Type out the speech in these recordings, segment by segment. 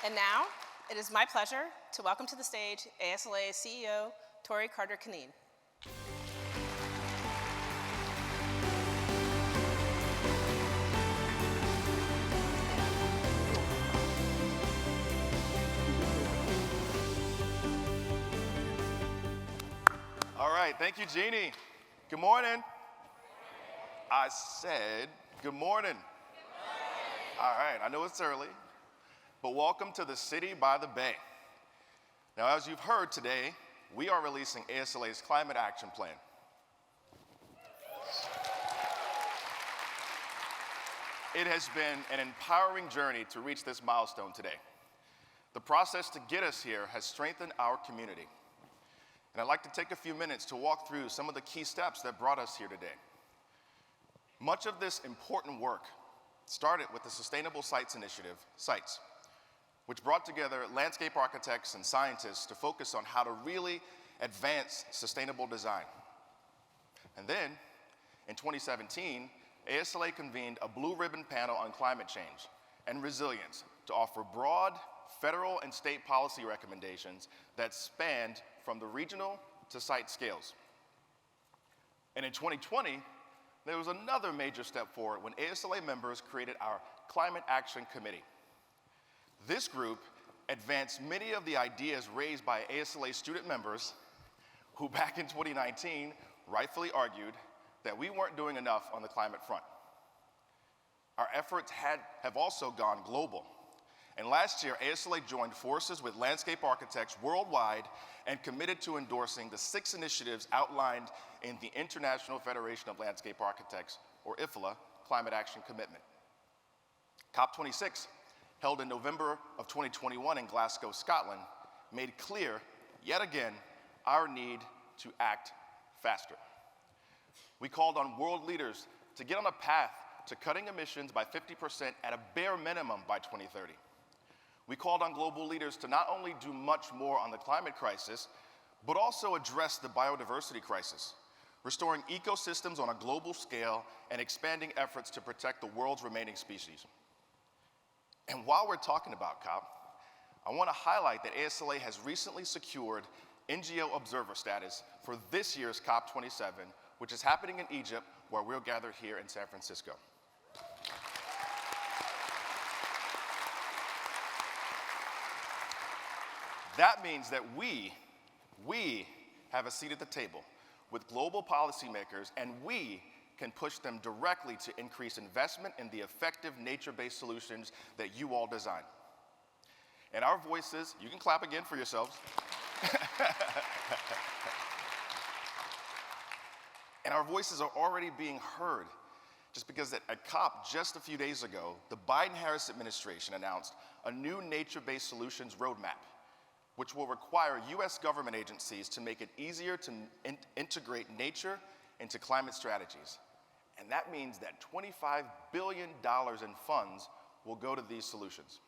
And now, it is my pleasure to welcome to the stage ASLA CEO, Torey Carter-Conneen. All right, thank you, Jeannie. Good morning. I said good morning. All right, I know it's early, but welcome to the city by the bay. Now, as you've heard today, we are releasing ASLA's Climate Action Plan. It has been an empowering journey to reach this milestone today. The process to get us here has strengthened our community. And I'd like to take a few minutes to walk through some of the key steps that brought us here today. Much of this important work started with the Sustainable Sites Initiative, SITES, which brought together landscape architects and scientists to focus on how to really advance sustainable design. And then, in 2017, ASLA convened a blue ribbon panel on climate change and resilience to offer broad federal and state policy recommendations that spanned from the regional to site scales. And in 2020, there was another major step forward when ASLA members created our Climate Action Committee. This group advanced many of the ideas raised by ASLA student members who back in 2019 rightfully argued that we weren't doing enough on the climate front. Our efforts have also gone global. And last year, ASLA joined forces with landscape architects worldwide and committed to endorsing the 6 initiatives outlined in the International Federation of Landscape Architects, or ASLA, Climate Action Commitment. COP26, held in November of 2021 in Glasgow, Scotland, made clear, yet again, our need to act faster. We called on world leaders to get on a path to cutting emissions by 50% at a bare minimum by 2030. We called on global leaders to not only do much more on the climate crisis, but also address the biodiversity crisis, restoring ecosystems on a global scale and expanding efforts to protect the world's remaining species. And while we're talking about COP, I want to highlight that ASLA has recently secured NGO observer status for this year's COP27, which is happening in Egypt, where we're gathered here in San Francisco. That means that we have a seat at the table with global policymakers, and we can push them directly to increase investment in the effective nature-based solutions that you all design. And our voices, you can clap again for yourselves. And our voices are already being heard, just because at COP just a few days ago, the Biden-Harris administration announced a new nature-based solutions roadmap, which will require US government agencies to make it easier to integrate nature into climate strategies. And that means that $25 billion in funds will go to these solutions.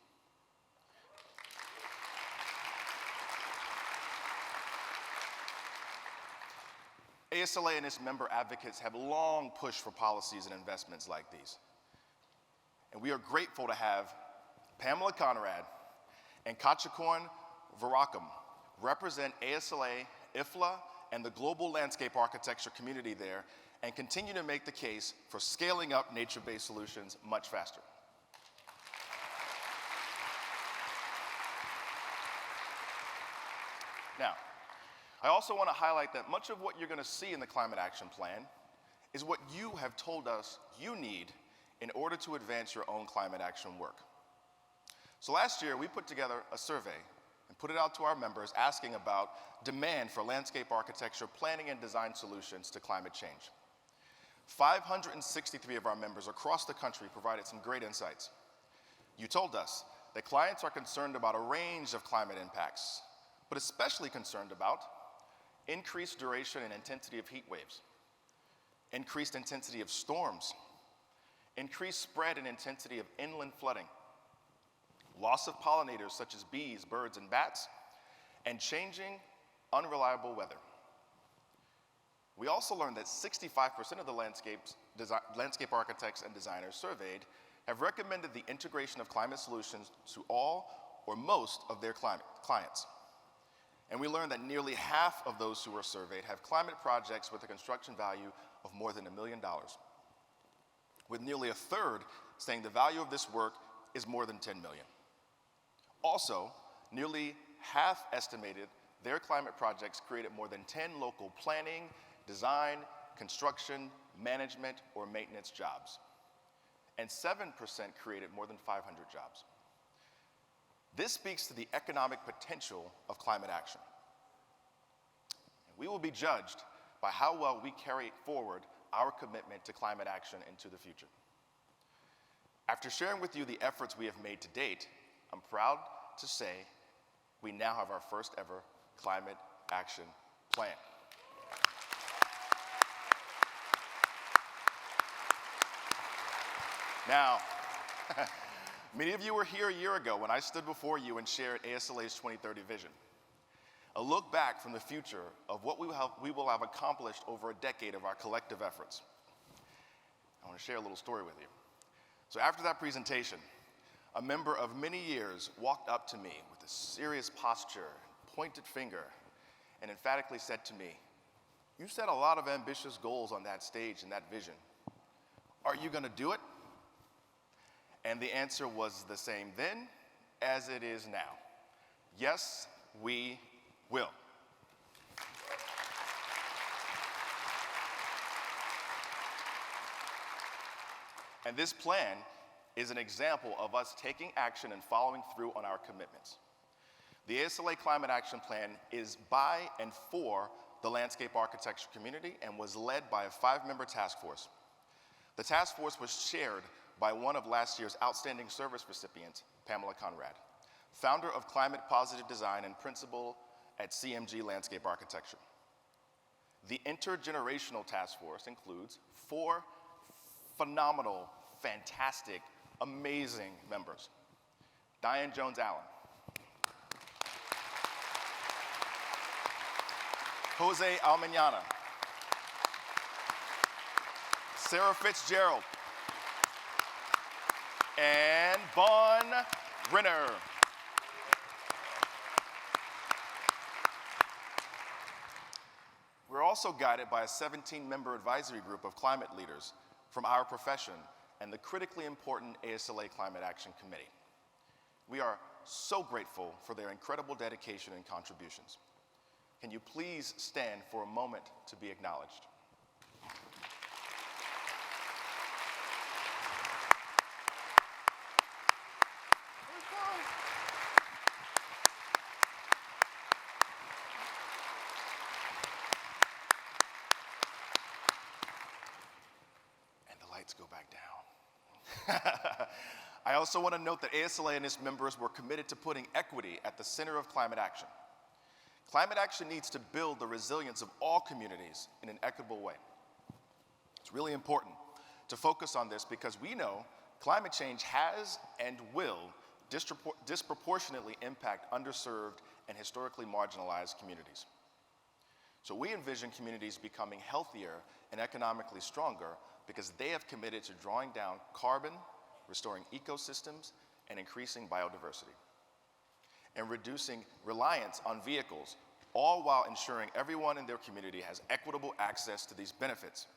ASLA and its member advocates have long pushed for policies and investments like these. And we are grateful to have Pamela Conrad and Carter-Conneen represent ASLA, IFLA, and the global landscape architecture community there, and continue to make the case for scaling up nature-based solutions much faster. Now, I also want to highlight that much of what you're going to see in the Climate Action Plan is what you have told us you need in order to advance your own climate action work. So last year, we put together a survey and put it out to our members asking about demand for landscape architecture planning and design solutions to climate change. 563 of our members across the country provided some great insights. You told us that clients are concerned about a range of climate impacts, but especially concerned about increased duration and intensity of heat waves, increased intensity of storms, increased spread and intensity of inland flooding, loss of pollinators such as bees, birds, and bats, and changing, unreliable weather. We also learned that 65% of the landscape architects and designers surveyed have recommended the integration of climate solutions to all or most of their clients. And we learned that nearly half of those who were surveyed have climate projects with a construction value of more than $1 million, with nearly a third saying the value of this work is more than $10 million. Also, nearly half estimated their climate projects created more than 10 local planning, design, construction, management, or maintenance jobs. And 7% created more than 500 jobs. This speaks to the economic potential of climate action. We will be judged by how well we carry forward our commitment to climate action into the future. After sharing with you the efforts we have made to date, I'm proud to say we now have our first ever climate action plan. Now, many of you were here a year ago when I stood before you and shared ASLA's 2030 vision. A look back from the future of what we will have accomplished over a decade of our collective efforts. I want to share a little story with you. So after that presentation, a member of many years walked up to me with a serious posture, pointed finger, and emphatically said to me, "You set a lot of ambitious goals on that stage in that vision. Are you going to do it?" And the answer was the same then as it is now. Yes, we will. And this plan is an example of us taking action and following through on our commitments. The ASLA Climate Action Plan is by and for the landscape architecture community and was led by a 5-member task force. The task force was chaired by one of last year's Outstanding Service recipients, Pamela Conrad, founder of Climate Positive Design and principal at CMG Landscape Architecture. The intergenerational task force includes 4 phenomenal, fantastic, amazing members. Diane Jones-Allen, Jose Almañana, Sarah Fitzgerald, and Bon Renner. We're also guided by a 17-member advisory group of climate leaders from our profession and the critically important ASLA Climate Action Committee. We are so grateful for their incredible dedication and contributions. Can you please stand for a moment to be acknowledged? Go back down. I also want to note that ASLA and its members were committed to putting equity at the center of climate action. Climate action needs to build the resilience of all communities in an equitable way. It's really important to focus on this because we know climate change has and will disproportionately impact underserved and historically marginalized communities. So we envision communities becoming healthier and economically stronger because they have committed to drawing down carbon, restoring ecosystems, and increasing biodiversity, and reducing reliance on vehicles, all while ensuring everyone in their community has equitable access to these benefits.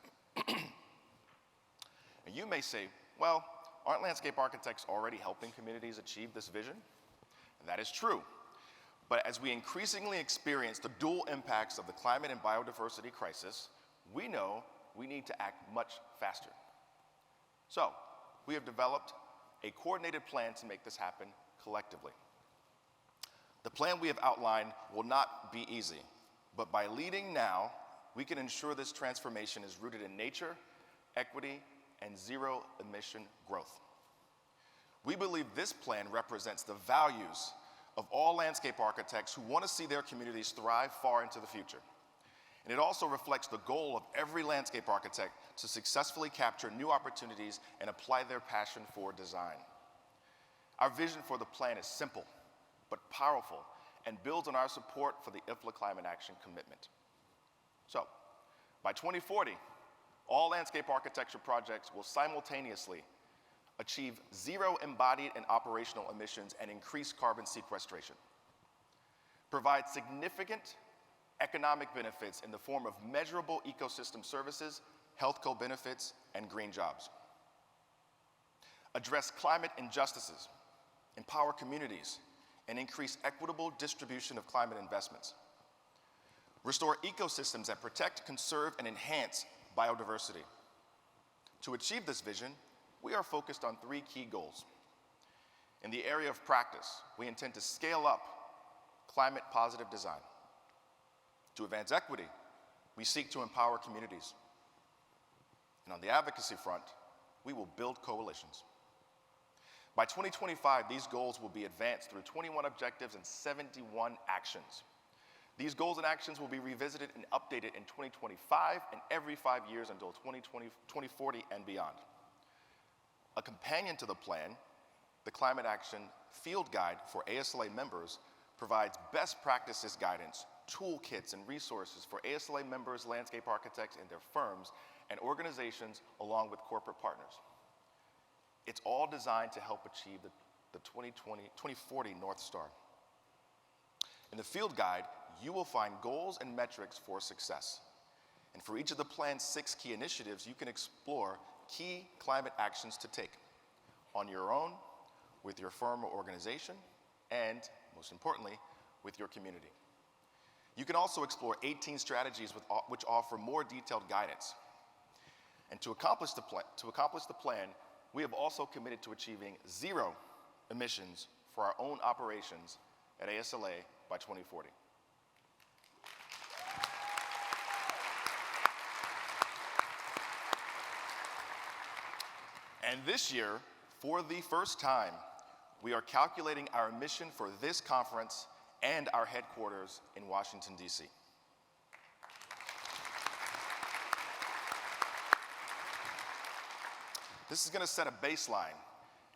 And you may say, well, aren't landscape architects already helping communities achieve this vision? And that is true. But as we increasingly experience the dual impacts of the climate and biodiversity crisis, we know we need to act much faster. So, we have developed a coordinated plan to make this happen collectively. The plan we have outlined will not be easy, but by leading now, we can ensure this transformation is rooted in nature, equity, and zero-emission growth. We believe this plan represents the values of all landscape architects who want to see their communities thrive far into the future. And it also reflects the goal of every landscape architect to successfully capture new opportunities and apply their passion for design. Our vision for the plan is simple, but powerful, and builds on our support for the ASLA Climate Action Commitment. So, by 2040, all landscape architecture projects will simultaneously achieve zero embodied and operational emissions, and increase carbon sequestration. Provide significant economic benefits in the form of measurable ecosystem services, health co-benefits, and green jobs. Address climate injustices, empower communities, and increase equitable distribution of climate investments. Restore ecosystems that protect, conserve, and enhance biodiversity. To achieve this vision, we are focused on 3 key goals. In the area of practice, we intend to scale up climate-positive design. To advance equity, we seek to empower communities. And on the advocacy front, we will build coalitions. By 2025, these goals will be advanced through 21 objectives and 71 actions. These goals and actions will be revisited and updated in 2025 and every 5 years until 2040 and beyond. A companion to the plan, the Climate Action Field Guide for ASLA members provides best practices guidance, toolkits, and resources for ASLA members, landscape architects, and their firms, and organizations along with corporate partners. It's all designed to help achieve the 2040 North Star. In the Field Guide, you will find goals and metrics for success. And for each of the plan's 6 key initiatives, you can explore key climate actions to take on your own, with your firm or organization, and most importantly, with your community. You can also explore 18 strategies which offer more detailed guidance. And to accomplish the plan, we have also committed to achieving 0 emissions for our own operations at ASLA by 2040. And this year, for the first time, we are calculating our emission for this conference and our headquarters in Washington, D.C. This is going to set a baseline,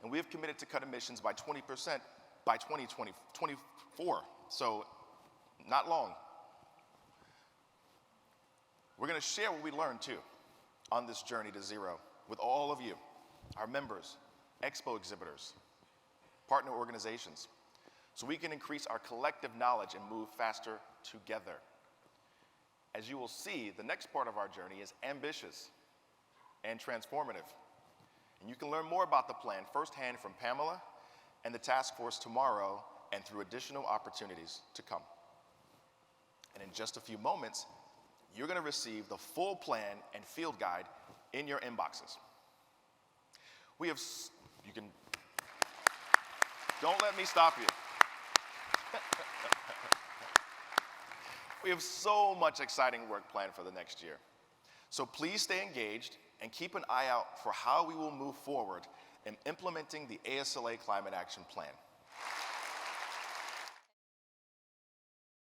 and we have committed to cut emissions by 20% by 2024, so not long. We're going to share what we learned, too, on this journey to zero with all of you, our members, expo exhibitors, partner organizations, so we can increase our collective knowledge and move faster together. As you will see, the next part of our journey is ambitious and transformative. And you can learn more about the plan firsthand from Pamela and the task force tomorrow and through additional opportunities to come. And in just a few moments, you're going to receive the full plan and field guide in your inboxes. Don't let me stop you. We have so much exciting work planned for the next year. So please stay engaged and keep an eye out for how we will move forward in implementing the ASLA Climate Action Plan.